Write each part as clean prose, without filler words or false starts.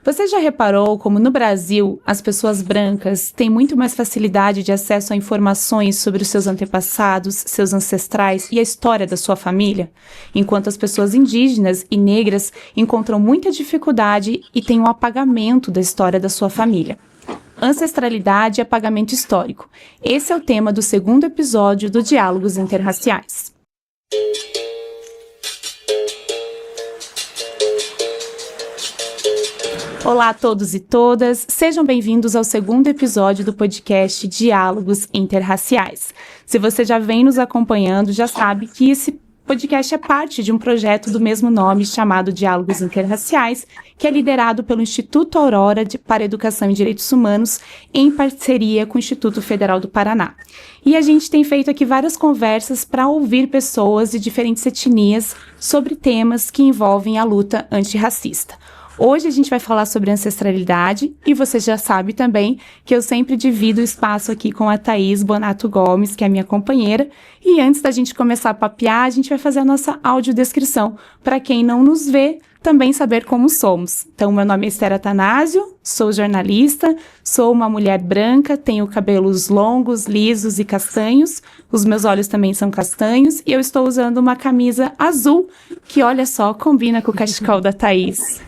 Você já reparou como no Brasil as pessoas brancas têm muito mais facilidade de acesso a informações sobre os seus antepassados, seus ancestrais e a história da sua família? Enquanto as pessoas indígenas e negras encontram muita dificuldade e têm um apagamento da história da sua família. Ancestralidade e apagamento histórico. Esse é o tema do segundo episódio do Diálogos Interraciais. Olá a todos e todas, sejam bem-vindos ao segundo episódio do podcast Diálogos Interraciais. Se você já vem nos acompanhando, já sabe que esse podcast é parte de um projeto do mesmo nome chamado Diálogos Interraciais, que é liderado pelo Instituto Aurora para Educação e Direitos Humanos, em parceria com o Instituto Federal do Paraná. E a gente tem feito aqui várias conversas para ouvir pessoas de diferentes etnias sobre temas que envolvem a luta antirracista. Hoje a gente vai falar sobre ancestralidade e você já sabe também que eu sempre divido o espaço aqui com a Thaís Bonato Gomes, que é a minha companheira, e antes da gente começar a papear, a gente vai fazer a nossa audiodescrição, para quem não nos vê, também saber como somos. Então, meu nome é Esther Atanásio, sou jornalista, sou uma mulher branca, tenho cabelos longos, lisos e castanhos, os meus olhos também são castanhos, e eu estou usando uma camisa azul, que olha só, combina com o cachecol da Thaís.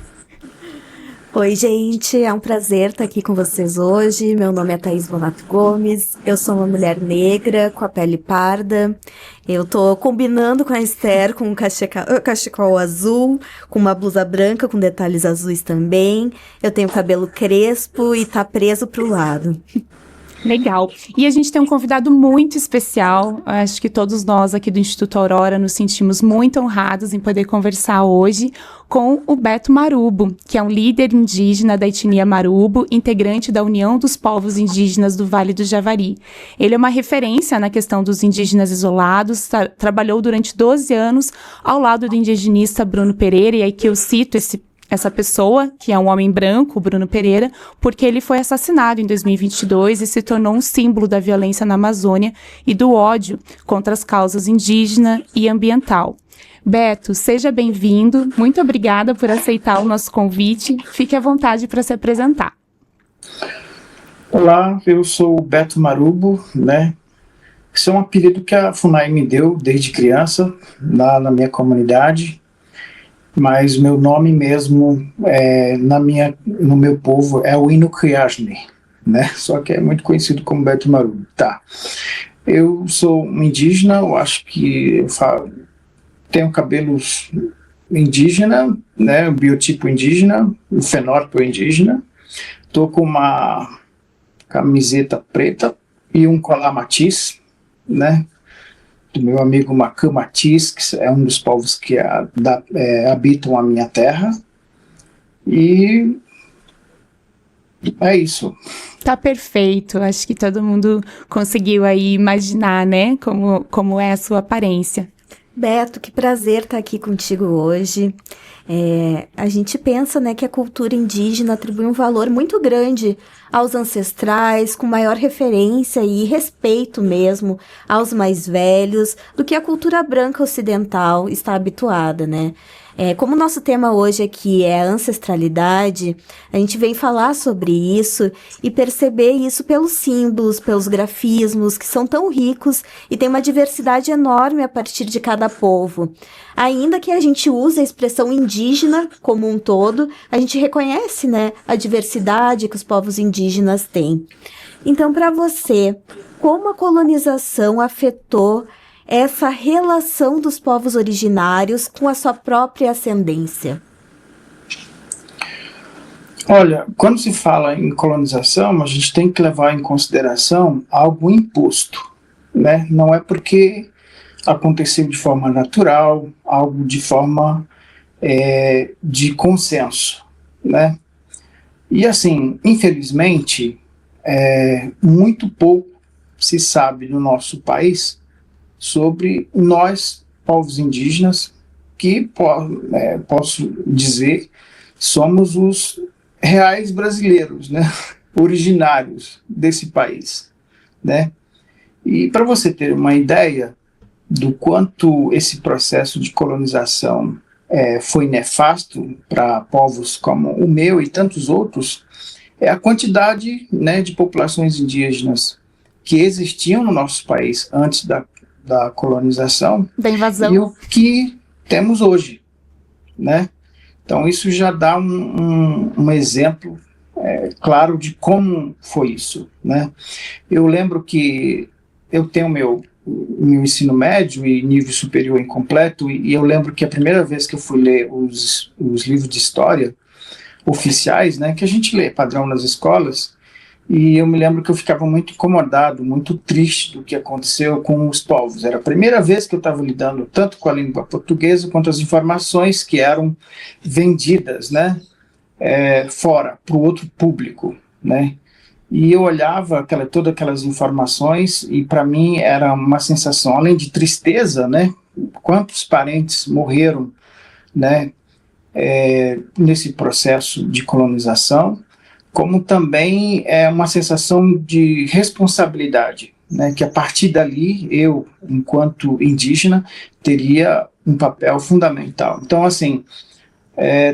Oi, gente, é um prazer estar aqui com vocês hoje. Meu nome é Thaís Bonato Gomes, eu sou uma mulher negra com a pele parda. Eu tô combinando com a Esther com um cachecol azul, com uma blusa branca com detalhes azuis também. Eu tenho cabelo crespo e tá preso pro lado. Legal. E a gente tem um convidado muito especial. Acho que todos nós aqui do Instituto Aurora nos sentimos muito honrados em poder conversar hoje com o Beto Marubo, que é um líder indígena da etnia Marubo, integrante da União dos Povos Indígenas do Vale do Javari. Ele é uma referência na questão dos indígenas isolados, trabalhou durante 12 anos ao lado do indigenista Bruno Pereira, e aí que eu cito essa pessoa, que é um homem branco, Bruno Pereira, porque ele foi assassinado em 2022 e se tornou um símbolo da violência na Amazônia e do ódio contra as causas indígena e ambiental. Beto, seja bem-vindo. Muito obrigada por aceitar o nosso convite. Fique à vontade para se apresentar. Olá, eu sou o Beto Marubo, né? Esse é um apelido que a FUNAI me deu desde criança, lá na minha comunidade. Mas meu nome mesmo, no meu povo, é o Inukuyasne, né? Só que é muito conhecido como Beto Marubo. Tá. Eu sou um indígena, eu acho que tenho cabelos indígena, né? O biotipo indígena, o fenótipo indígena. Tô com uma camiseta preta e um colar matiz, né? Do meu amigo Macã Matiz, que é um dos povos que habitam a minha terra. E é isso. Tá perfeito. Acho que todo mundo conseguiu aí imaginar, né, como é a sua aparência. Beto, que prazer estar aqui contigo hoje. A gente pensa, né, que a cultura indígena atribui um valor muito grande aos ancestrais, com maior referência e respeito mesmo aos mais velhos, do que a cultura branca ocidental está habituada, né? Como o nosso tema hoje aqui é ancestralidade, a gente vem falar sobre isso e perceber isso pelos símbolos, pelos grafismos, que são tão ricos e tem uma diversidade enorme a partir de cada povo. Ainda que a gente use a expressão indígena como um todo, a gente reconhece, né, a diversidade que os povos indígenas têm. Então, para você, como a colonização afetou essa relação dos povos originários com a sua própria ascendência? Olha, quando se fala em colonização, a gente tem que levar em consideração algo imposto, né? Não é porque aconteceu de forma natural, algo de forma de consenso, né? E assim, infelizmente, muito pouco se sabe no nosso país sobre nós, povos indígenas, que posso dizer, somos os reais brasileiros, né? Originários desse país, né? E para você ter uma ideia do quanto esse processo de colonização foi nefasto para povos como o meu e tantos outros, é a quantidade, né, de populações indígenas que existiam no nosso país antes da colonização Da invasão. e o que temos hoje, né? Então isso já dá um exemplo claro de como foi isso, né? Eu lembro que eu tenho meu ensino médio e nível superior incompleto, e eu lembro que a primeira vez que eu fui ler os livros de história oficiais, né, que a gente lê padrão nas escolas, e eu me lembro que eu ficava muito incomodado, muito triste do que aconteceu com os povos. Era a primeira vez que eu estava lidando tanto com a língua portuguesa quanto as informações que eram vendidas, né, fora, para o outro público, né? E eu olhava todas aquelas informações e para mim era uma sensação, além de tristeza, né? Quantos parentes morreram, né? Nesse processo de colonização, como também uma sensação de responsabilidade, né? Que a partir dali eu, enquanto indígena, teria um papel fundamental. Então, assim,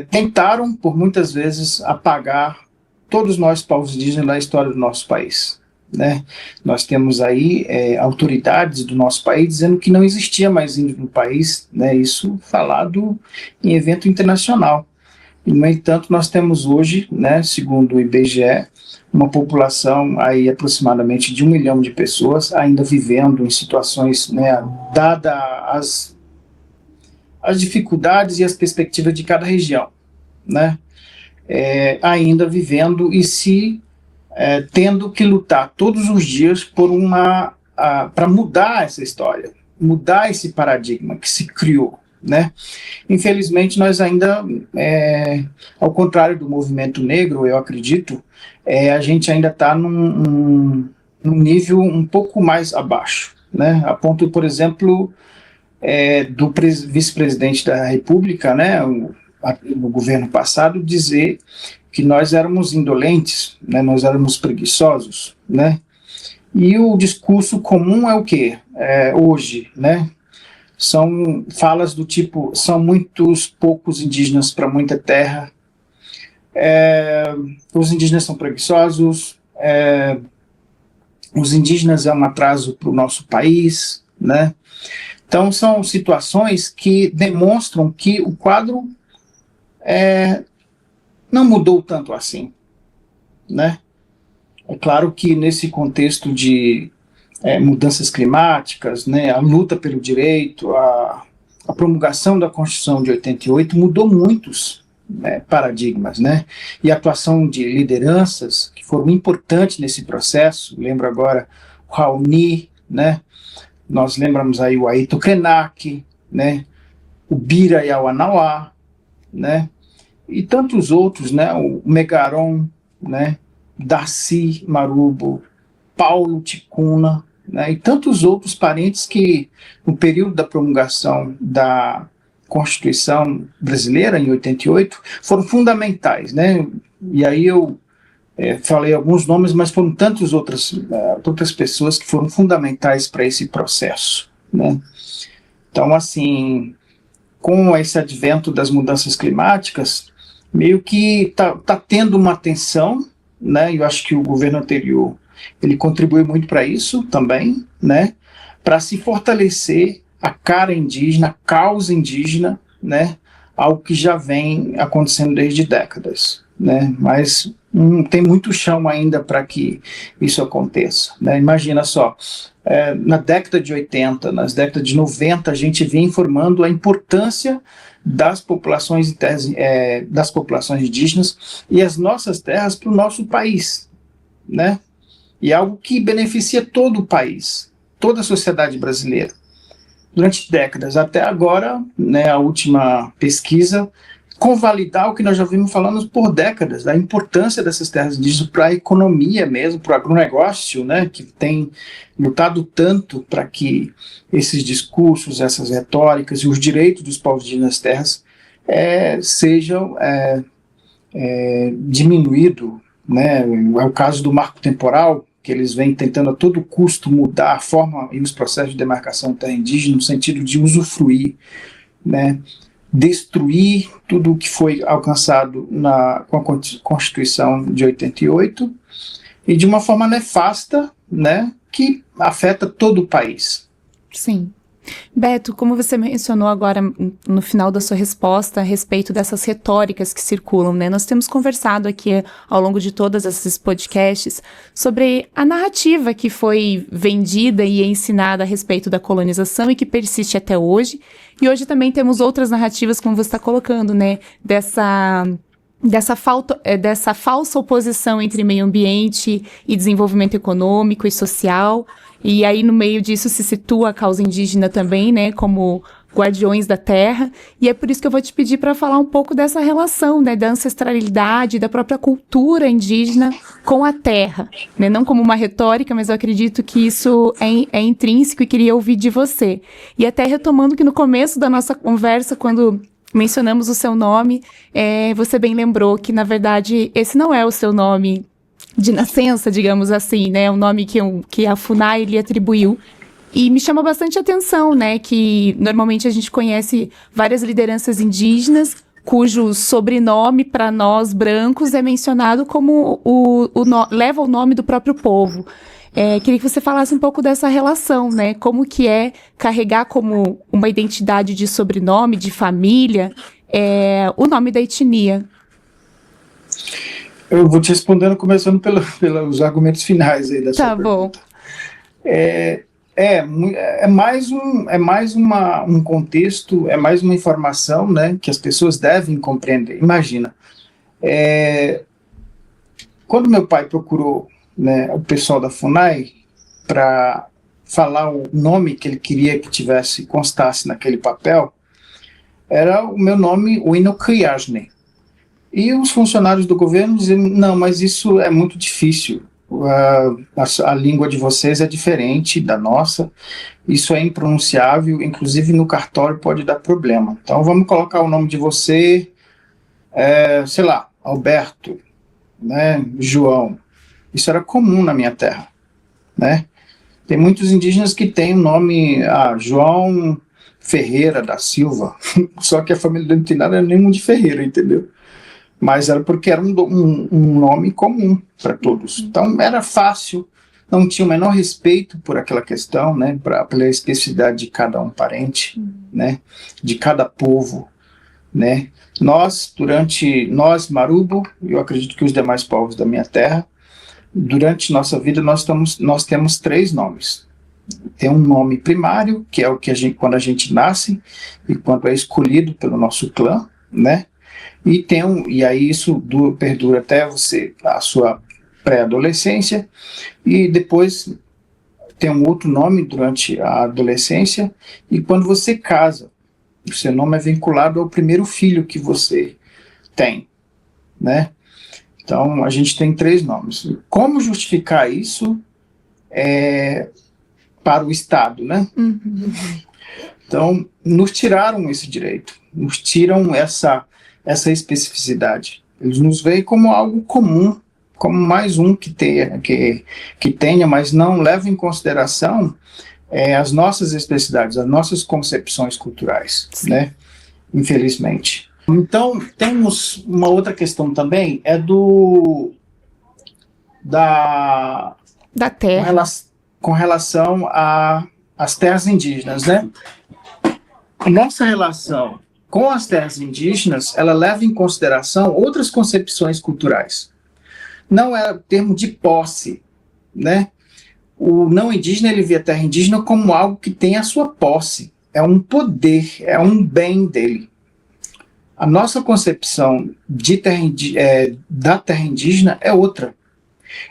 tentaram por muitas vezes apagar todos nós, povos indígenas, da história do nosso país, né? Nós temos aí autoridades do nosso país dizendo que não existia mais índio no país, né? Isso falado em evento internacional. E, no entanto, nós temos hoje, né, segundo o IBGE, uma população aí aproximadamente de 1 milhão de pessoas ainda vivendo em situações, né, dada as dificuldades e as perspectivas de cada região, né? Ainda vivendo e tendo que lutar todos os dias para mudar essa história, mudar esse paradigma que se criou, né? Infelizmente, nós ainda, ao contrário do movimento negro, eu acredito, a gente ainda está num nível um pouco mais abaixo, né? A ponto, por exemplo, do vice-presidente da República, né, no governo passado, dizer que nós éramos indolentes, né, nós éramos preguiçosos, né? E o discurso comum é o quê? Hoje, né? São falas do tipo, são muitos poucos indígenas para muita terra, os indígenas são preguiçosos, os indígenas é um atraso para o nosso país, né? Então são situações que demonstram que o quadro não mudou tanto assim, né? É claro que nesse contexto de mudanças climáticas, né, a luta pelo direito, a promulgação da Constituição de 88 mudou muitos paradigmas, né? E a atuação de lideranças que foram importantes nesse processo, lembro agora o Raoni, né? Nós lembramos aí o Aito Krenak, né? O Bira Yawanawá, né? E tantos outros, né? O Megaron, né? Darcy Marubo, Paulo Ticuna, né? E tantos outros parentes que, no período da promulgação da Constituição brasileira, em 88, foram fundamentais, né? E aí eu falei alguns nomes, mas foram tantas outras pessoas que foram fundamentais para esse processo, né? Então, assim, com esse advento das mudanças climáticas, meio que tá tendo uma tensão, né? Eu acho que o governo anterior ele contribuiu muito para isso também, né? Para se fortalecer a cara indígena, a causa indígena, né? Algo que já vem acontecendo desde décadas, né? Mas tem muito chão ainda para que isso aconteça, né? Imagina só, na década de 80, nas décadas de 90, a gente vinha informando a importância das populações indígenas e as nossas terras para o nosso país, né? E algo que beneficia todo o país, toda a sociedade brasileira. Durante décadas, até agora, né, a última pesquisa, convalidar o que nós já vimos falando por décadas, da importância dessas terras indígenas para a economia mesmo, para o agronegócio, né, que tem lutado tanto para que esses discursos, essas retóricas e os direitos dos povos indígenas nas terras sejam diminuídos, né? É o caso do marco temporal, que eles vêm tentando a todo custo mudar a forma e os processos de demarcação da terra indígena no sentido de usufruir, né, destruir tudo o que foi alcançado com a Constituição de 88 e de uma forma nefasta, né, que afeta todo o país. Sim. Beto, como você mencionou agora no final da sua resposta a respeito dessas retóricas que circulam, né? Nós temos conversado aqui ao longo de todos esses podcasts sobre a narrativa que foi vendida e ensinada a respeito da colonização e que persiste até hoje. E hoje também temos outras narrativas, como você está colocando, né? Dessa falsa oposição entre meio ambiente e desenvolvimento econômico e social. E aí, no meio disso, se situa a causa indígena também, né, como guardiões da terra. E é por isso que eu vou te pedir para falar um pouco dessa relação, né, da ancestralidade, da própria cultura indígena com a terra. Né? Não como uma retórica, mas eu acredito que isso é intrínseco e queria ouvir de você. E até retomando que no começo da nossa conversa, quando mencionamos o seu nome, você bem lembrou que, na verdade, esse não é o seu nome de nascença, digamos assim, né? O nome que a FUNAI lhe atribuiu. E me chama bastante atenção, né? Que normalmente a gente conhece várias lideranças indígenas cujo sobrenome para nós brancos é mencionado como leva o nome do próprio povo. Queria que você falasse um pouco dessa relação, né? Como que é carregar como uma identidade de sobrenome, de família, o nome da etnia. Eu vou te respondendo começando pelos argumentos finais aí da sua pergunta. É mais um contexto, é mais uma informação, né, que as pessoas devem compreender. Imagina, quando meu pai procurou, né, o pessoal da FUNAI para falar o nome que ele queria que constasse naquele papel, era o meu nome, o Inokriajne. E os funcionários do governo diziam, não, mas isso é muito difícil, a língua de vocês é diferente da nossa, isso é impronunciável, inclusive no cartório pode dar problema. Então vamos colocar o nome de você, sei lá, Alberto, né, João. Isso era comum na minha terra, né? Tem muitos indígenas que têm o nome João Ferreira da Silva, só que a família dele não tem nada nenhum de Ferreira, entendeu? Mas era porque era um nome comum para todos. Então era fácil, não tinha o menor respeito por aquela questão, né, pela especificidade de cada parente, né, de cada povo, né. Nós, Marubo, eu acredito que os demais povos da minha terra, durante nossa vida nós temos 3 nomes. Tem um nome primário, que é o que quando a gente nasce e quando é escolhido pelo nosso clã, né. E aí isso perdura até a sua pré-adolescência, e depois tem um outro nome durante a adolescência, e quando você casa, o seu nome é vinculado ao primeiro filho que você tem, né? Então a gente tem 3 nomes. Como justificar isso para o Estado, né? Então nos tiraram esse direito, nos tiram essa especificidade. Eles nos veem como algo comum, como mais um que tenha, mas não leva em consideração as nossas especificidades, as nossas concepções culturais, né? Infelizmente. Então, temos uma outra questão também, da terra. Com relação às terras indígenas, né? Nossa relação com as terras indígenas, ela leva em consideração outras concepções culturais. Não é o termo de posse, né? O não indígena, ele vê a terra indígena como algo que tem a sua posse, é um poder, é um bem dele. A nossa concepção da terra indígena é outra.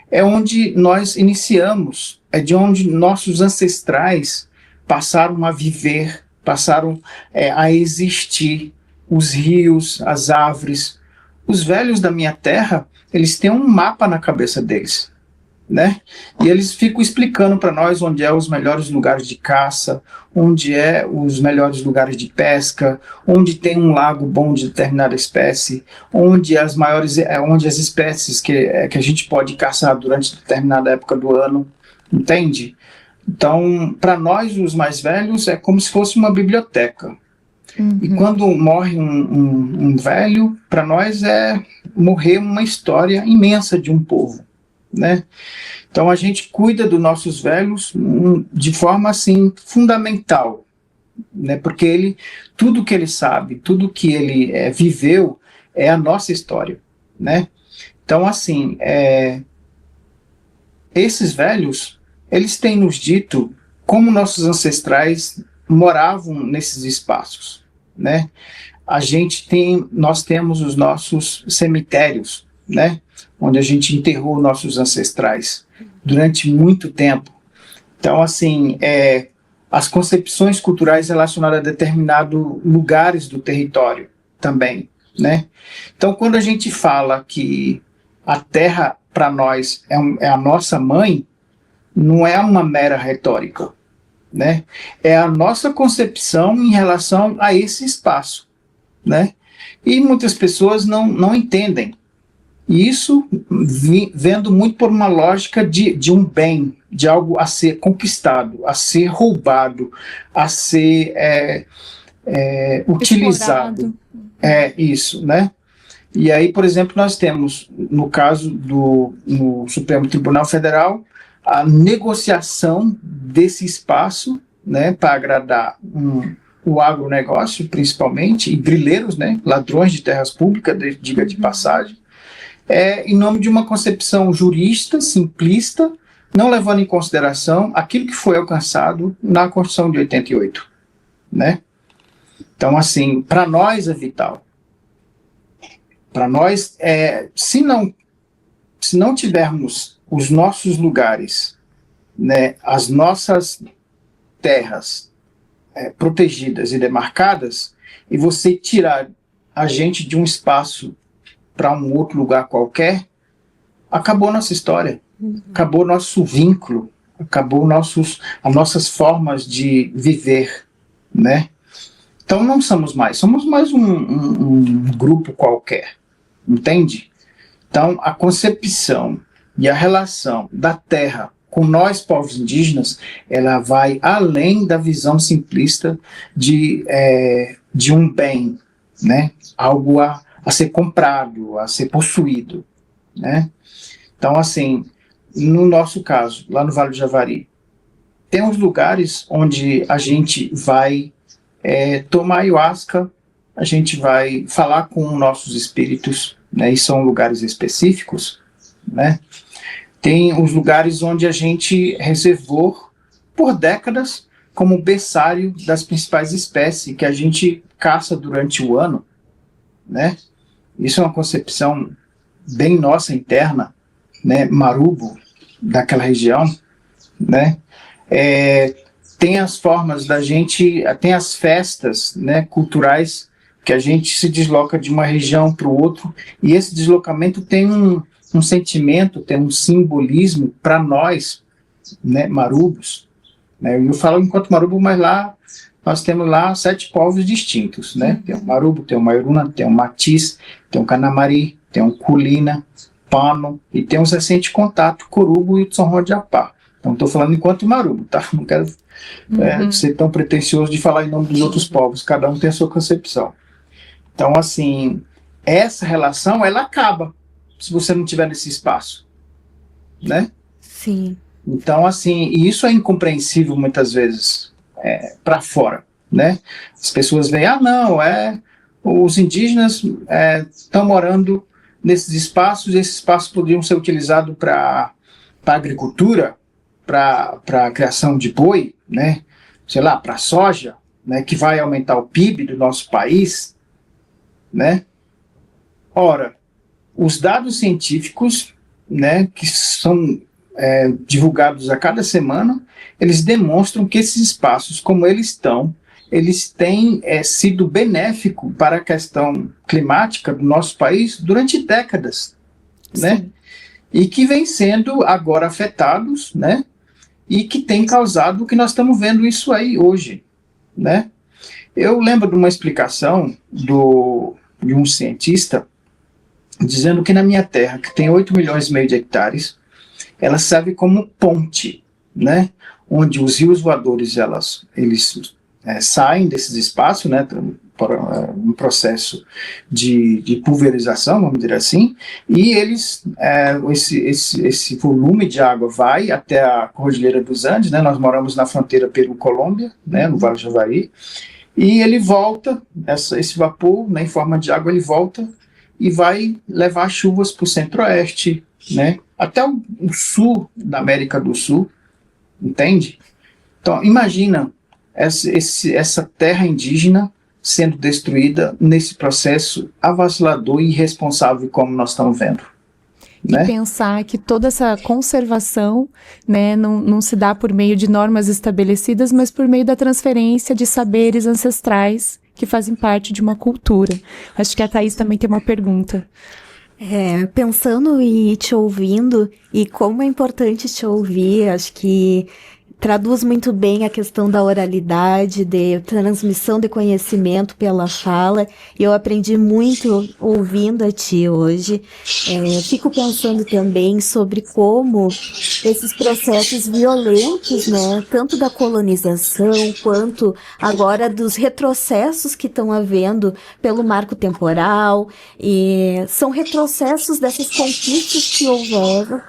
É onde nós iniciamos, é de onde nossos ancestrais passaram a viver, passaram a existir, os rios, as árvores. Os velhos da minha terra, eles têm um mapa na cabeça deles, né? E eles ficam explicando para nós onde é os melhores lugares de caça, onde é os melhores lugares de pesca, onde tem um lago bom de determinada espécie, onde as espécies que a gente pode caçar durante determinada época do ano, entende? Então, para nós, os mais velhos, é como se fosse uma biblioteca. E quando morre um velho, para nós é morrer uma história imensa de um povo, né? Então a gente cuida dos nossos velhos de forma assim fundamental, né? Porque tudo que ele sabe, tudo que ele viveu é a nossa história, né? Então assim, esses velhos, eles têm nos dito como nossos ancestrais moravam nesses espaços, né? Nós temos os nossos cemitérios, né? Onde a gente enterrou nossos ancestrais durante muito tempo. Então, assim, as concepções culturais relacionadas a determinados lugares do território também, né? Então, quando a gente fala que a terra, para nós, é a nossa mãe, não é uma mera retórica, né? É a nossa concepção em relação a esse espaço, né? E muitas pessoas não entendem. E isso vendo muito por uma lógica de um bem, de algo a ser conquistado, a ser roubado, a ser utilizado. É isso, né? E aí, por exemplo, nós temos, no caso no Supremo Tribunal Federal, a negociação desse espaço, né, para agradar o agronegócio, principalmente, e grileiros, né, ladrões de terras públicas, diga de passagem, em nome de uma concepção jurista, simplista, não levando em consideração aquilo que foi alcançado na Constituição de 88, né? Então, assim, para nós é vital. Para nós, se não tivermos os nossos lugares, né, as nossas terras protegidas e demarcadas, e você tirar a gente de um espaço para um outro lugar qualquer, acabou nossa história, acabou nosso vínculo, acabou as nossas formas de viver, né? Então não somos mais um grupo qualquer, entende? Então a concepção e a relação da terra com nós, povos indígenas, ela vai além da visão simplista de um bem, né? Algo a ser comprado, a ser possuído, né? Então, assim, no nosso caso, lá no Vale do Javari, tem uns lugares onde a gente vai tomar ayahuasca, a gente vai falar com nossos espíritos, né? E são lugares específicos, né? Tem os lugares onde a gente reservou por décadas como berçário das principais espécies que a gente caça durante o ano, né? Isso é uma concepção bem nossa interna, né? Marubo, daquela região, né? Tem as formas da gente, tem as festas, né, culturais que a gente se desloca de uma região para o outro, e esse deslocamento tem um sentimento, tem um simbolismo para nós, né, marubos, né? Eu falo enquanto marubo, mas lá nós temos lá 7 povos distintos, né? Tem o marubo, tem o maioruna, tem o matiz, tem o canamari, tem o culina, pano, e tem os recentes contato, corubo e o tsonro de apá. Então estou falando enquanto marubo, tá? Não quero ser tão pretensioso de falar em nome dos outros povos, cada um tem a sua concepção. Então, assim, essa relação, ela acaba se você não estiver nesse espaço, né? Sim. Então, assim, e isso é incompreensível muitas vezes para fora, né? As pessoas veem, os indígenas estão morando nesses espaços, e esses espaços poderiam ser utilizados para agricultura, para a criação de boi, né? Sei lá, para soja, né? Que vai aumentar o PIB do nosso país, né? Ora, os dados científicos, né, que são divulgados a cada semana, eles demonstram que esses espaços, como eles têm sido benéficos para a questão climática do nosso país durante décadas, né? E que vêm sendo agora afetados, né? E que tem causado o que nós estamos vendo isso aí hoje, né? Eu lembro de uma explicação de um cientista dizendo que na minha terra, que tem 8,5 milhões de hectares, ela serve como ponte, né? Onde os rios voadores eles saem desses espaços, né? um processo de pulverização, vamos dizer assim, e esse volume de água vai até a Cordilheira dos Andes, né? Nós moramos na fronteira Peru-Colômbia, né? No Vale do Javari, e ele volta, esse vapor, né, em forma de água, ele volta e vai levar chuvas para o centro-oeste, né, até o sul da América do Sul, entende? Então, imagina essa terra indígena sendo destruída nesse processo avassalador e irresponsável como nós estamos vendo. E pensar que toda essa conservação, né, não se dá por meio de normas estabelecidas, mas por meio da transferência de saberes ancestrais que fazem parte de uma cultura. Acho que a Thaís também tem uma pergunta. Pensando e te ouvindo, e como é importante te ouvir, acho que traduz muito bem a questão da oralidade, de transmissão de conhecimento pela fala. Eu aprendi muito ouvindo a ti hoje. Fico pensando também sobre como esses processos violentos, né, tanto da colonização quanto agora dos retrocessos que estão havendo pelo marco temporal, e são retrocessos dessas conquistas que houveram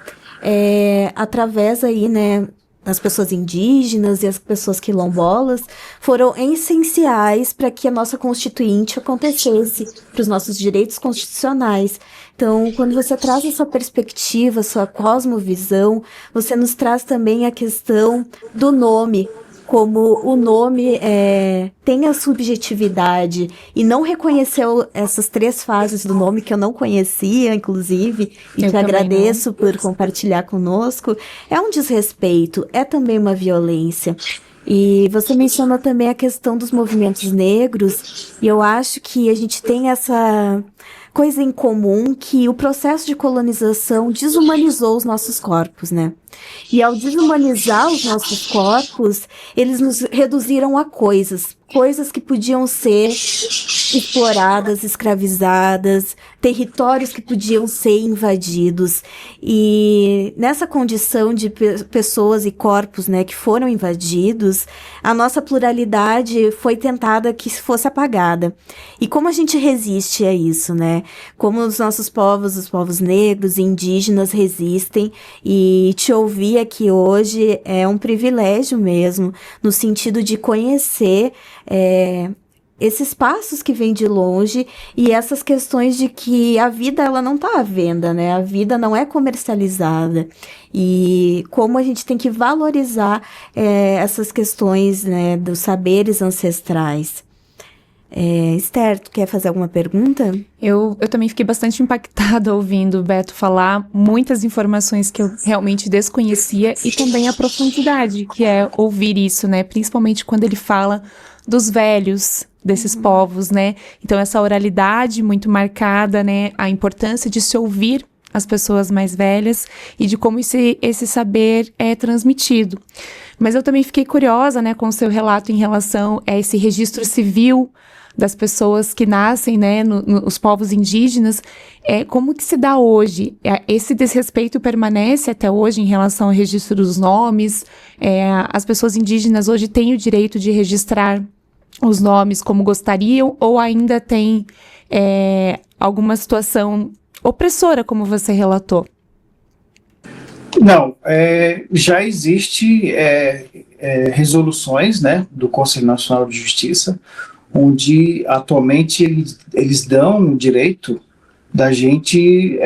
através aí, né, as pessoas indígenas e as pessoas quilombolas foram essenciais para que a nossa constituinte acontecesse, para os nossos direitos constitucionais. Então, quando você traz essa perspectiva, sua cosmovisão, você nos traz também a questão do nome, como o nome tem a subjetividade, e não reconheceu essas 3 fases do nome que eu não conhecia, inclusive, e te agradeço por compartilhar conosco. É um desrespeito, é também uma violência. E você mencionou também a questão dos movimentos negros, e eu acho que a gente tem essa coisa em comum, que o processo de colonização desumanizou os nossos corpos, né? E ao desumanizar os nossos corpos, eles nos reduziram a coisas que podiam ser exploradas, escravizadas, territórios que podiam ser invadidos. E nessa condição de pessoas e corpos, né, que foram invadidos, a nossa pluralidade foi tentada que fosse apagada. E como a gente resiste a isso, né? Como os nossos povos, os povos negros e indígenas resistem, e te ouvir aqui hoje é um privilégio mesmo, no sentido de conhecer esses passos que vêm de longe, e essas questões de que a vida ela não está à venda, né? A vida não é comercializada, e como a gente tem que valorizar essas questões, né, dos saberes ancestrais. Esther, tu quer fazer alguma pergunta? Eu também fiquei bastante impactada ouvindo o Beto falar muitas informações que eu realmente desconhecia, e também a profundidade que é ouvir isso, né? Principalmente quando ele fala dos velhos desses povos, né? Então, essa oralidade muito marcada, né? A importância de se ouvir as pessoas mais velhas e de como esse saber é transmitido. Mas eu também fiquei curiosa, né, com o seu relato em relação a esse registro civil das pessoas que nascem, né, os povos indígenas. Como que se dá hoje? Esse desrespeito permanece até hoje em relação ao registro dos nomes? As pessoas indígenas hoje têm o direito de registrar os nomes como gostariam, ou ainda tem alguma situação opressora, como você relatou? Não, já existe resoluções, né, do Conselho Nacional de Justiça, onde atualmente eles dão o direito da gente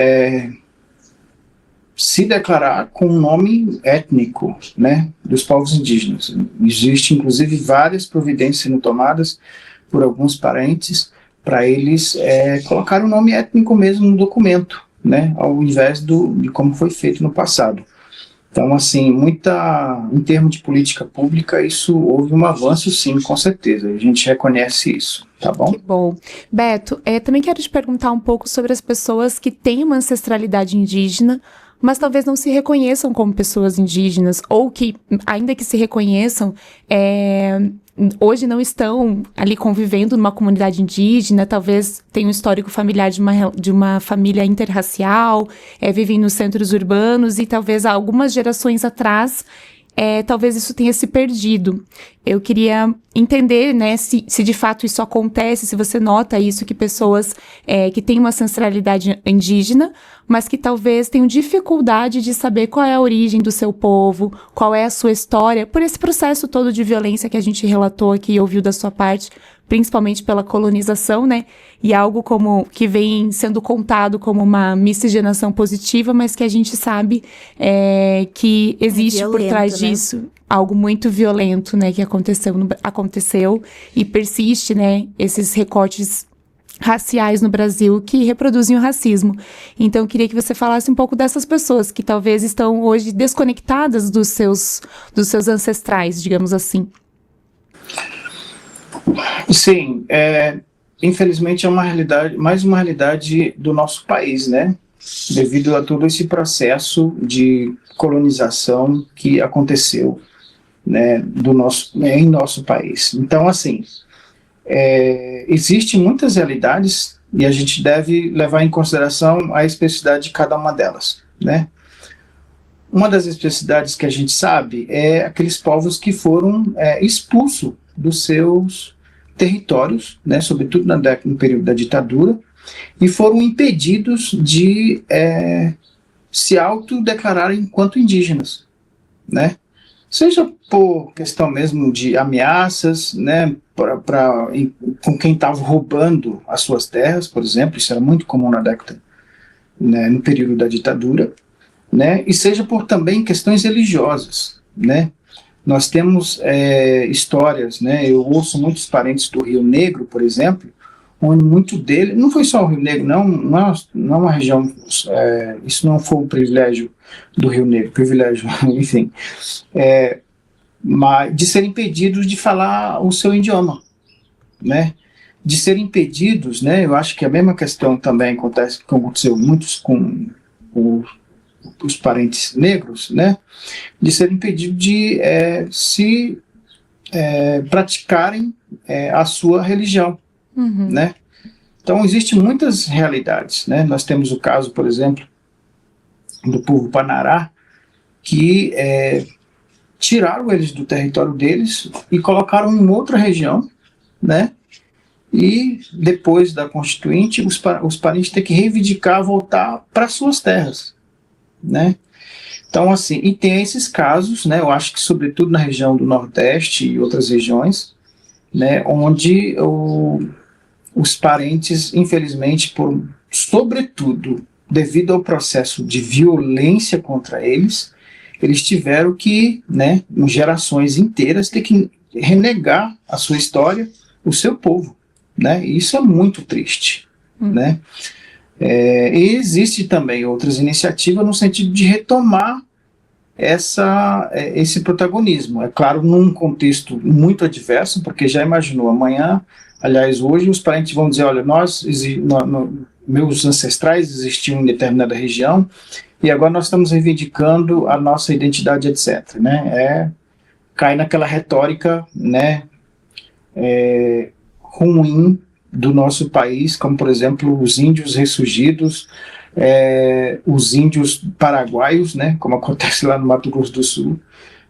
se declarar com o nome étnico, né, dos povos indígenas. Existe, inclusive, várias providências sendo tomadas por alguns parentes para eles colocar o nome étnico mesmo no documento, né, ao invés de como foi feito no passado. Então, assim, em termos de política pública, houve um avanço, sim, com certeza. A gente reconhece isso, tá bom? Que bom. Beto, também quero te perguntar um pouco sobre as pessoas que têm uma ancestralidade indígena, mas talvez não se reconheçam como pessoas indígenas, ou que, ainda que se reconheçam, hoje não estão ali convivendo numa comunidade indígena, talvez tenham um histórico familiar de uma família interracial, vivem nos centros urbanos, e talvez há algumas gerações atrás talvez isso tenha se perdido. Eu queria entender, né, se de fato isso acontece, se você nota isso, que pessoas que têm uma ancestralidade indígena, mas que talvez tenham dificuldade de saber qual é a origem do seu povo, qual é a sua história, por esse processo todo de violência que a gente relatou aqui e ouviu da sua parte, principalmente pela colonização, né, e algo como que vem sendo contado como uma miscigenação positiva, mas que a gente sabe que existe violento, por trás né? disso algo muito violento, né, que aconteceu e persiste, né, esses recortes raciais no Brasil que reproduzem o racismo. Então, eu queria que você falasse um pouco dessas pessoas que talvez estão hoje desconectadas dos seus ancestrais, digamos assim. Sim, infelizmente é uma realidade, mais uma realidade do nosso país, né? Devido a todo esse processo de colonização que aconteceu, né, em nosso país. Então, assim, existem muitas realidades e a gente deve levar em consideração a especificidade de cada uma delas, né? Uma das especificidades que a gente sabe é aqueles povos que foram expulsos dos seus territórios, né, sobretudo no período da ditadura, e foram impedidos de se autodeclararem enquanto indígenas, né? Seja por questão mesmo de ameaças, né, com quem estava roubando as suas terras, por exemplo, isso era muito comum na década, né, no período da ditadura, né, e seja por também questões religiosas, né. Nós temos histórias, né, eu ouço muitos parentes do Rio Negro, por exemplo, onde muito dele, não foi só o Rio Negro, não é uma região, isso não foi um privilégio do Rio Negro, privilégio, enfim, mas de serem impedidos de falar o seu idioma, né, de serem impedidos, né, eu acho que a mesma questão também aconteceu muitos com os parentes negros, né, de serem impedidos de se praticarem a sua religião, né. Então existem muitas realidades, né. Nós temos o caso, por exemplo, do povo Panará, que tiraram eles do território deles e colocaram em outra região, né, e depois da Constituinte os parentes têm que reivindicar voltar para suas terras, né. Então, assim, e tem esses casos, né, eu acho que sobretudo na região do Nordeste e outras regiões, né, onde os parentes, infelizmente, sobretudo devido ao processo de violência contra eles tiveram que, né, em gerações inteiras, ter que renegar a sua história, o seu povo, né, e isso é muito triste, né. E existe também outras iniciativas no sentido de retomar esse protagonismo. É claro, num contexto muito adverso, porque já imaginou, amanhã, aliás, hoje, os parentes vão dizer, olha, meus ancestrais existiam em determinada região, e agora nós estamos reivindicando a nossa identidade, etc. Né? Cai naquela retórica, né, ruim do nosso país, como, por exemplo, os índios ressurgidos, os índios paraguaios, né, como acontece lá no Mato Grosso do Sul,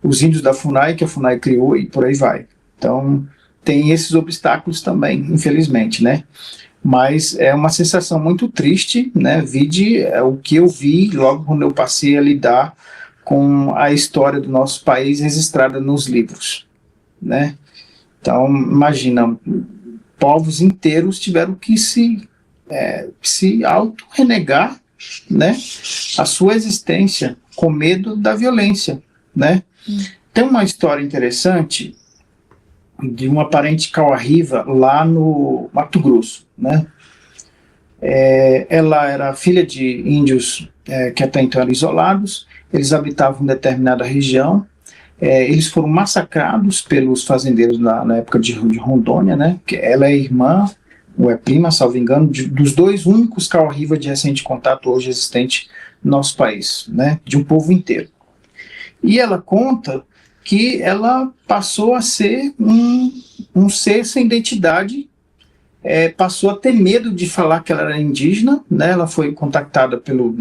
os índios da FUNAI, que a FUNAI criou, e por aí vai. Então, tem esses obstáculos também, infelizmente, né? Mas é uma sensação muito triste, né? Vide o que eu vi logo quando eu passei a lidar com a história do nosso país registrada nos livros, né? Então, imagina, povos inteiros tiveram que se auto-renegar, né, a sua existência com medo da violência, né? Tem uma história interessante de uma parente Cauarriva lá no Mato Grosso, né? Ela era filha de índios que até então eram isolados, eles habitavam em determinada região, eles foram massacrados pelos fazendeiros na época de Rondônia, né? Que ela é irmã, ou é prima, salvo engano, dos dois únicos Cauarriva de recente contato hoje existente no nosso país, né? De um povo inteiro. E ela conta que ela passou a ser um ser sem identidade passou a ter medo de falar que ela era indígena, né? Ela foi contactada pelo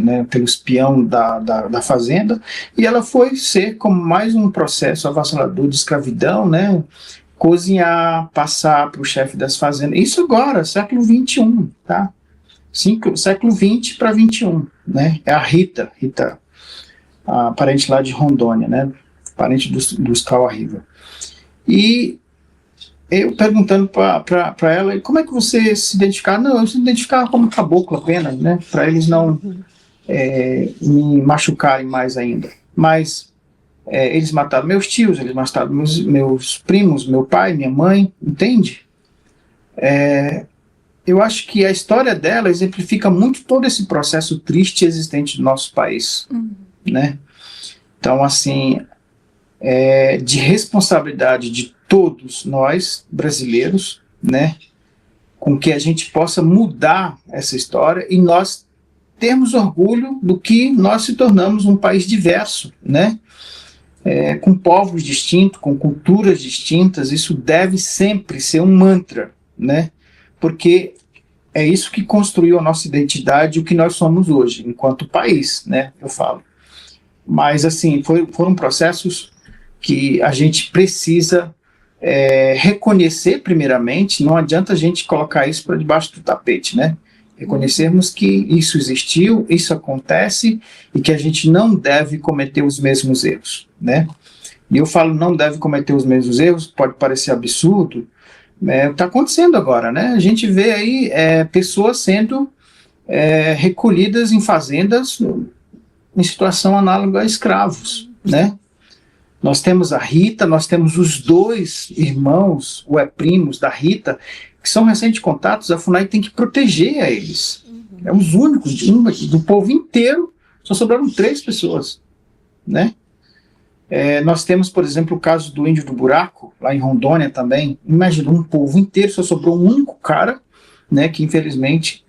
espião da fazenda, e ela foi ser como mais um processo avassalador de escravidão, né? Cozinhar, passar para o chefe das fazendas. Isso agora, século XXI, tá? Século XX para XXI, né? É a Rita, a parente lá de Rondônia, né? Parente dos Cauã-Riva. E eu perguntando para ela, como é que você se identificava? Não, eu se identificava como caboclo apenas, né? Para eles não me machucarem mais ainda. Mas eles mataram meus tios, eles mataram meus primos, meu pai, minha mãe, entende? Eu acho que a história dela exemplifica muito todo esse processo triste existente do nosso país, né? Então, assim, de responsabilidade de todos nós, brasileiros, né? Com que a gente possa mudar essa história e nós termos orgulho do que nós se tornamos um país diverso, né? Com povos distintos, com culturas distintas. Isso deve sempre ser um mantra, né? Porque é isso que construiu a nossa identidade e o que nós somos hoje, enquanto país, né? Eu falo. Mas, assim, foram processos que a gente precisa reconhecer primeiramente. Não adianta a gente colocar isso para debaixo do tapete, né? Reconhecermos que isso existiu, isso acontece e que a gente não deve cometer os mesmos erros, né? E eu falo não deve cometer os mesmos erros, pode parecer absurdo, está acontecendo agora, né? A gente vê aí pessoas sendo recolhidas em fazendas em situação análoga a escravos, né? Nós temos a Rita, nós temos os dois irmãos, primos da Rita, que são recentes contatos. A FUNAI tem que proteger a eles. É os únicos, do povo inteiro, só sobraram 3 pessoas, né? Nós temos, por exemplo, o caso do Índio do Buraco, lá em Rondônia também. Imagina, um povo inteiro, só sobrou um único cara, né, que infelizmente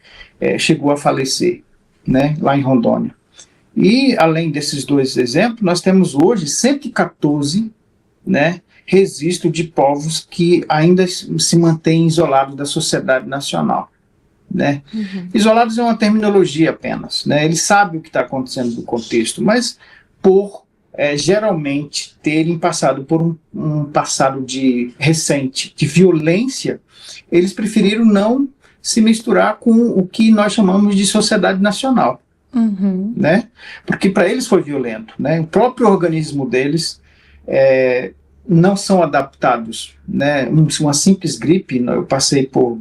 chegou a falecer, né, lá em Rondônia. E, além desses 2 exemplos, nós temos hoje 114, né, registros de povos que ainda se mantêm isolados da sociedade nacional, né? Isolados é uma terminologia apenas, né? Eles sabem o que está acontecendo no contexto, mas por geralmente terem passado por um passado recente de violência, eles preferiram não se misturar com o que nós chamamos de sociedade nacional. Né? Porque para eles foi violento, né? O próprio organismo deles não são adaptados, né? Uma simples gripe, eu passei por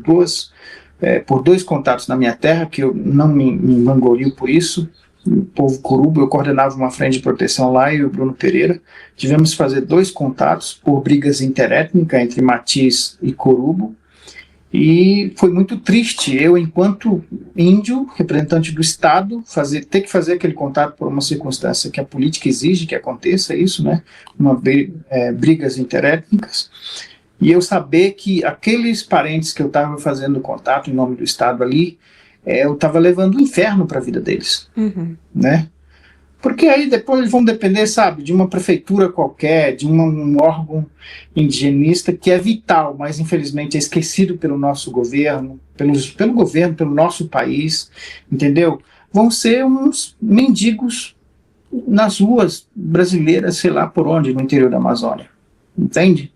2 contatos na minha terra, que eu não me vanglório por isso. O povo Corubo, eu coordenava uma frente de proteção lá, e o Bruno Pereira tivemos que fazer 2 contatos por brigas interétnicas entre Matiz e Corubo. E foi muito triste, eu, enquanto índio, representante do Estado, ter que fazer aquele contato por uma circunstância que a política exige que aconteça isso, né? Brigas interétnicas. E eu saber que aqueles parentes que eu estava fazendo contato em nome do Estado ali, eu estava levando o inferno para a vida deles, né? Porque aí depois eles vão depender, sabe, de uma prefeitura qualquer, de um órgão indigenista que é vital, mas infelizmente é esquecido pelo nosso governo, pelo governo, pelo nosso país, entendeu? Vão ser uns mendigos nas ruas brasileiras, sei lá por onde, no interior da Amazônia, entende?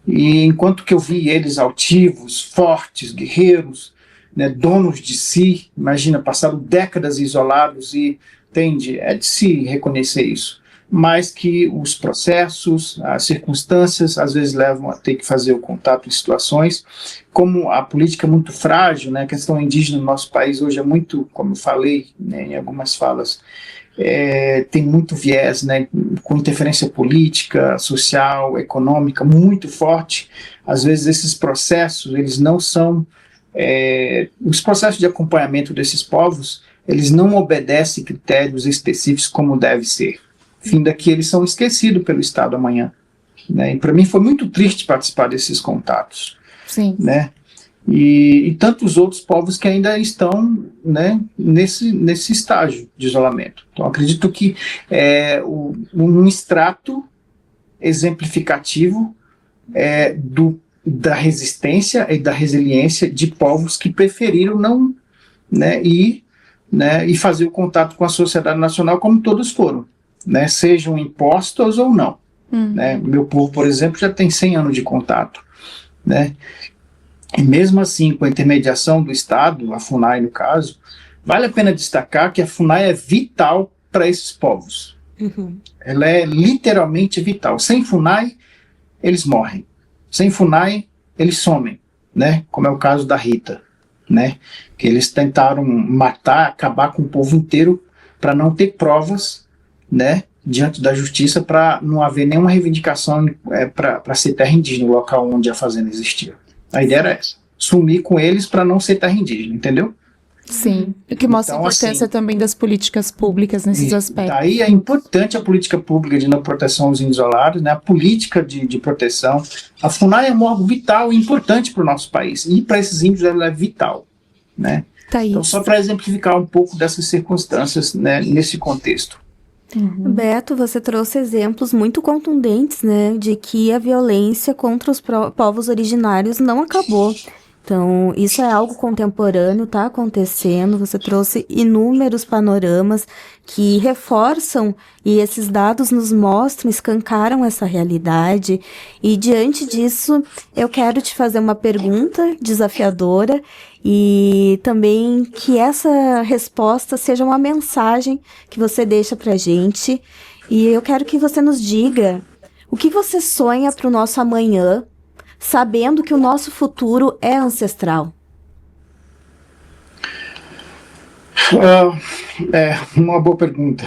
E enquanto que eu vi eles altivos, fortes, guerreiros, né, donos de si, imagina, passaram décadas isolados e, entende, é de se reconhecer isso, mas que os processos, as circunstâncias, às vezes levam a ter que fazer o contato em situações, como a política é muito frágil, né, a questão indígena no nosso país hoje é muito, como eu falei, né, em algumas falas, tem muito viés, né, com interferência política, social, econômica, muito forte. Às vezes esses processos, eles não são, os processos de acompanhamento desses povos, eles não obedecem critérios específicos como deve ser. Fim daqui, eles são esquecidos pelo Estado amanhã, né? E para mim foi muito triste participar desses contatos. Sim. Né? E tantos outros povos que ainda estão, né, nesse estágio de isolamento. Então acredito que um extrato exemplificativo do da resistência e da resiliência de povos que preferiram não, né, ir, né, e fazer o contato com a sociedade nacional como todos foram, né, sejam impostos ou não. Né? Meu povo, por exemplo, já tem 100 anos de contato, né? E mesmo assim, com a intermediação do Estado, a FUNAI no caso, vale a pena destacar que a FUNAI é vital para esses povos. Ela é literalmente vital. Sem FUNAI, eles morrem. Sem FUNAI, eles somem, né? Como é o caso da Rita, né? Que eles tentaram matar, acabar com o povo inteiro para não ter provas, né, diante da justiça, para não haver nenhuma reivindicação para ser terra indígena, no local onde a fazenda existia. A ideia era essa, sumir com eles para não ser terra indígena, entendeu? Sim, o que mostra Então, a importância assim, também das políticas públicas nesses aspectos. Daí é importante a política pública de não proteção aos índios isolados, né, a política de proteção. A FUNAI é um órgão vital e importante para o nosso país, e para esses índios ela é vital, né? Então, só para exemplificar um pouco dessas circunstâncias, né, nesse contexto. Beto, você trouxe exemplos muito contundentes, né, de que a violência contra os povos originários não acabou. Então, isso é algo contemporâneo, está acontecendo. Você trouxe inúmeros panoramas que reforçam, e esses dados nos mostram, escancaram essa realidade. E diante disso, eu quero te fazer uma pergunta desafiadora, e também que essa resposta seja uma mensagem que você deixa pra gente. E eu quero que você nos diga o que você sonha para o nosso amanhã, sabendo que o nosso futuro é ancestral. É uma boa pergunta.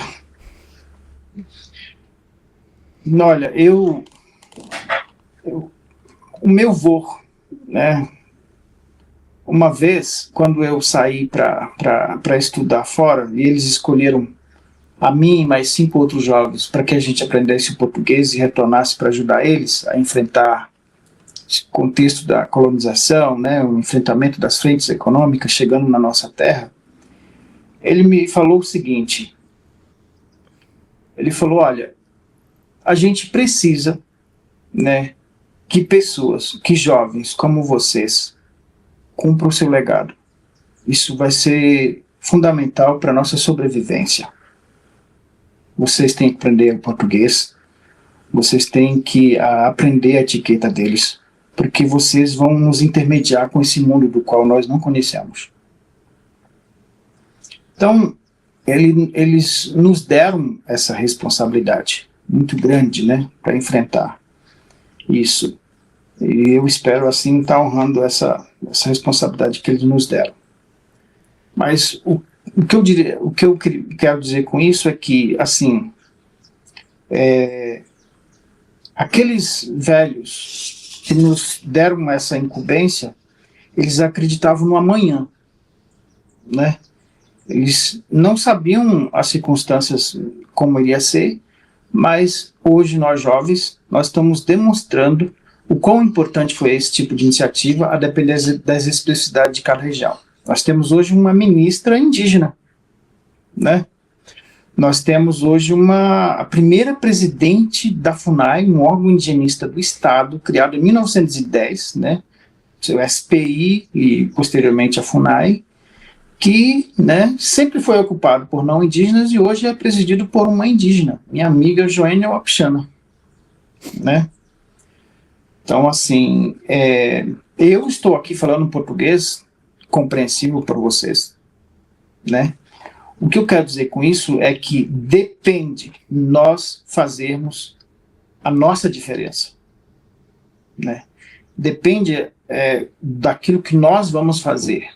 Olha, o meu avô, né, uma vez, quando eu saí para estudar fora, e eles escolheram a mim e mais 5 outros jovens para que a gente aprendesse o português e retornasse para ajudar eles a enfrentar esse contexto da colonização, né, o enfrentamento das frentes econômicas chegando na nossa terra. Ele me falou o seguinte, ele falou, olha, a gente precisa, né, que pessoas, que jovens como vocês cumpram o seu legado. Isso vai ser fundamental para a nossa sobrevivência. Vocês têm que aprender o português, vocês têm que aprender a etiqueta deles, porque vocês vão nos intermediar com esse mundo do qual nós não conhecemos. Então, eles nos deram essa responsabilidade muito grande, né, para enfrentar isso. E eu espero, assim, estar honrando essa responsabilidade que eles nos deram. Mas o que eu quero dizer com isso é que, assim, aqueles velhos que nos deram essa incumbência, eles acreditavam no amanhã, né? Eles não sabiam as circunstâncias como iria ser, mas hoje nós jovens, nós estamos demonstrando o quão importante foi esse tipo de iniciativa, a depender das especificidades de cada região. Nós temos hoje uma ministra indígena, né? Nós temos hoje a primeira presidente da FUNAI, um órgão indigenista do Estado, criado em 1910, né? O SPI e posteriormente a FUNAI, que, né, sempre foi ocupado por não indígenas e hoje é presidido por uma indígena, minha amiga Joênia Wapichana, né? Então, assim, eu estou aqui falando português compreensível para vocês, né? O que eu quero dizer com isso é que depende nós fazermos a nossa diferença, né? Depende daquilo que nós vamos fazer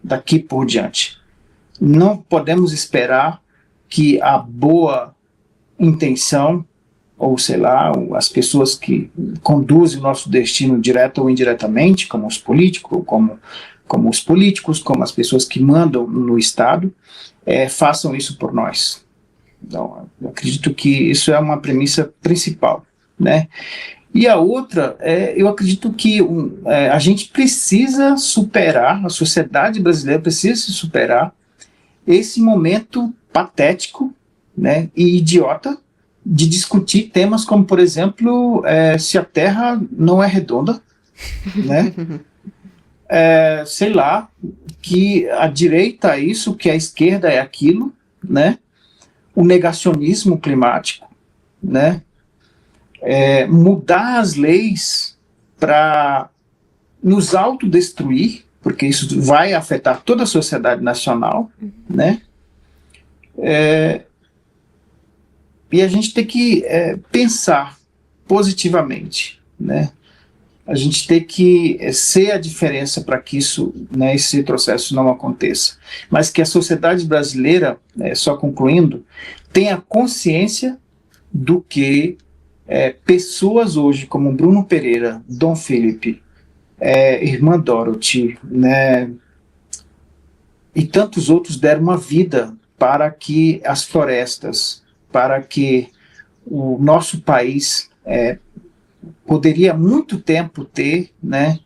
daqui por diante. Não podemos esperar que a boa intenção, ou sei lá, as pessoas que conduzem o nosso destino direto ou indiretamente, como os políticos, como as pessoas que mandam no Estado, façam isso por nós. Então, eu acredito que isso é uma premissa principal, né? E a outra, eu acredito que a gente precisa superar, a sociedade brasileira precisa se superar esse momento patético, né, e idiota de discutir temas como, por exemplo, se a Terra não é redonda, né? Sei lá, que a direita é isso, que a esquerda é aquilo, né? O negacionismo climático, né? Mudar as leis para nos autodestruir, porque isso vai afetar toda a sociedade nacional, né? E a gente tem que pensar positivamente, né? A gente tem que ser a diferença para que isso, né, esse retrocesso não aconteça. Mas que a sociedade brasileira, só concluindo, tenha consciência do que pessoas hoje, como Bruno Pereira, Dom Felipe, Irmã Dorothy, né, e tantos outros deram uma vida para que as florestas, para que o nosso país poderia há muito tempo ter, né,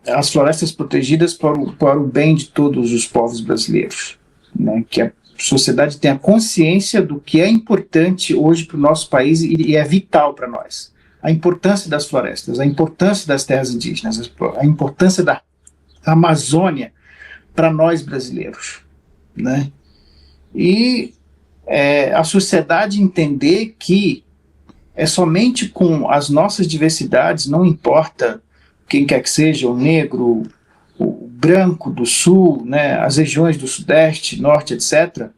as florestas protegidas para o bem de todos os povos brasileiros, né, que a sociedade tenha consciência do que é importante hoje para o nosso país e é vital para nós. A importância das florestas, a importância das terras indígenas, a importância da Amazônia para nós brasileiros, né? E a sociedade entender que é somente com as nossas diversidades, não importa quem quer que seja, o negro, o branco do sul, né, as regiões do sudeste, norte, etc.,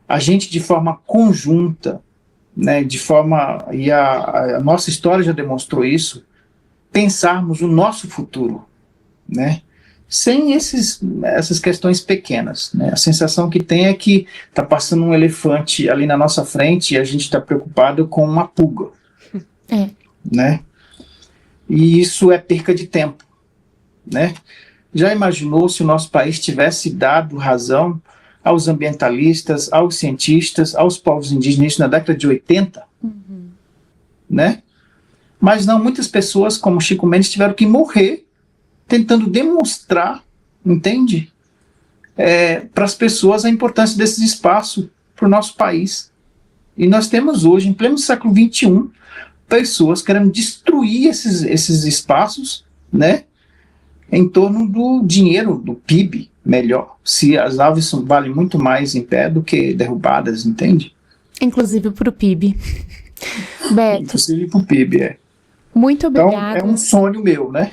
a gente de forma conjunta, né, e a nossa história já demonstrou isso, pensarmos o nosso futuro, né, sem essas questões pequenas, né? A sensação que tem é que está passando um elefante ali na nossa frente e a gente está preocupado com uma pulga, né? E isso é perca de tempo, né? Já imaginou se o nosso país tivesse dado razão aos ambientalistas, aos cientistas, aos povos indígenas na década de 80? Né? Mas não, muitas pessoas, como Chico Mendes, tiveram que morrer tentando demonstrar, entende? Para as pessoas a importância desses espaços para o nosso país. E nós temos hoje, em pleno século XXI, pessoas querendo destruir esses espaços, né, em torno do dinheiro, do PIB, melhor. Se as aves valem muito mais em pé do que derrubadas, entende? Inclusive para o PIB. Beto. Inclusive para o PIB, Muito obrigada. Então, é um sonho meu, né?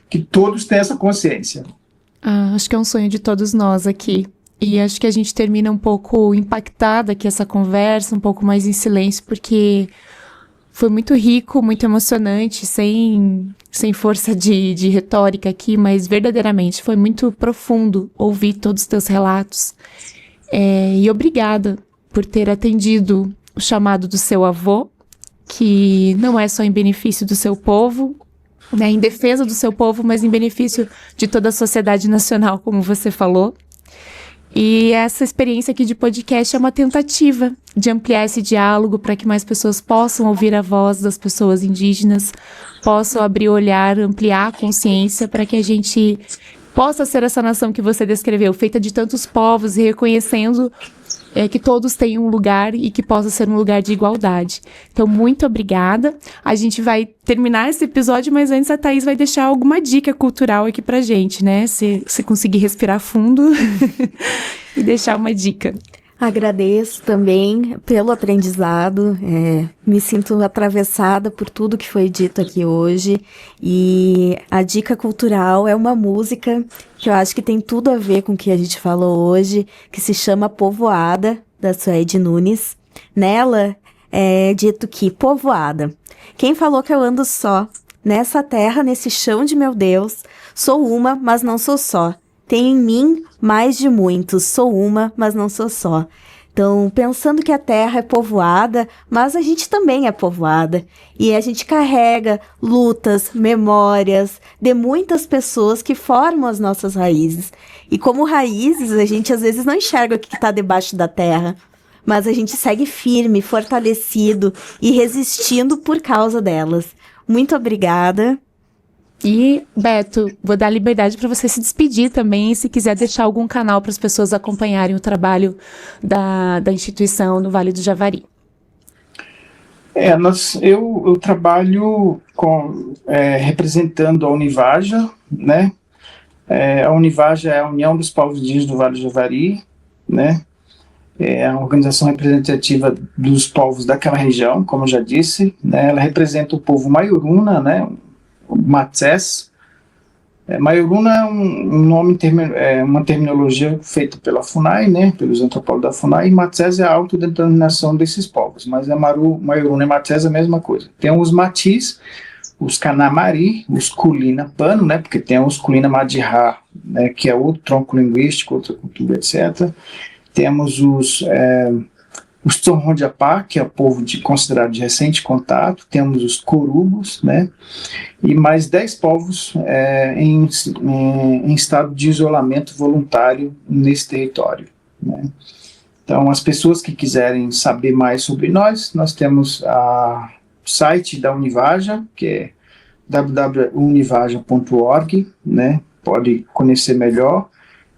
Que todos tenham essa consciência. Acho que é um sonho de todos nós aqui. E acho que a gente termina um pouco impactada aqui essa conversa, um pouco mais em silêncio, porque foi muito rico, muito emocionante, sem força de retórica aqui, mas verdadeiramente foi muito profundo ouvir todos os teus relatos. E obrigada por ter atendido o chamado do seu avô, que não é só em benefício do seu povo, né, em defesa do seu povo, mas em benefício de toda a sociedade nacional, como você falou. E essa experiência aqui de podcast é uma tentativa de ampliar esse diálogo para que mais pessoas possam ouvir a voz das pessoas indígenas, possam abrir o olhar, ampliar a consciência para que a gente possa ser essa nação que você descreveu, feita de tantos povos e reconhecendo que todos têm um lugar e que possa ser um lugar de igualdade. Então, muito obrigada. A gente vai terminar esse episódio, mas antes a Thaís vai deixar alguma dica cultural aqui pra gente, né? Se conseguir respirar fundo e deixar uma dica. Agradeço também pelo aprendizado, me sinto atravessada por tudo que foi dito aqui hoje, e a dica cultural é uma música que eu acho que tem tudo a ver com o que a gente falou hoje, que se chama Povoada, da Suede Nunes. Nela é dito que, povoada, quem falou que eu ando só, nessa terra, nesse chão de meu Deus, sou uma, mas não sou só. Tenho em mim mais de muitos, sou uma, mas não sou só. Então, pensando que a terra é povoada, mas a gente também é povoada. E a gente carrega lutas, memórias de muitas pessoas que formam as nossas raízes. E como raízes, a gente às vezes não enxerga o que está debaixo da terra, mas a gente segue firme, fortalecido e resistindo por causa delas. Muito obrigada. E, Beto, vou dar liberdade para você se despedir também, se quiser deixar algum canal para as pessoas acompanharem o trabalho da instituição no Vale do Javari. Eu trabalho representando a Univaja, né? A Univaja é a União dos Povos Indígenas do Vale do Javari, né? É a organização representativa dos povos daquela região, como eu já disse, né? Ela representa o povo Maioruna, né? O Matsés. Maioruna é um nome, uma terminologia feita pela FUNAI, né? Pelos antropólogos da FUNAI, e Matsés é a autodeterminação desses povos, mas Maioruna e Matsés é a mesma coisa. Tem os Matis, os Canamari, os Kulina Pano, né? Porque tem os Kulina Madihá, né? Que é outro tronco linguístico, outra cultura, etc. Temos os Tsorrondiapá, que é o povo considerado de recente contato, temos os Corubos, né, e mais 10 povos em estado de isolamento voluntário nesse território, né. Então, as pessoas que quiserem saber mais sobre nós temos o site da Univaja, que é www.univaja.org, né, pode conhecer melhor.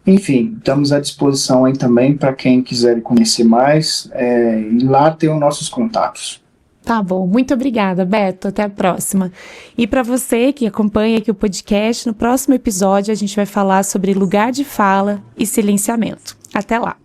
Enfim, estamos à disposição aí também para quem quiser conhecer mais, e lá tem os nossos contatos. Tá bom, muito obrigada, Beto, até a próxima. E para você que acompanha aqui o podcast, no próximo episódio a gente vai falar sobre lugar de fala e silenciamento. Até lá!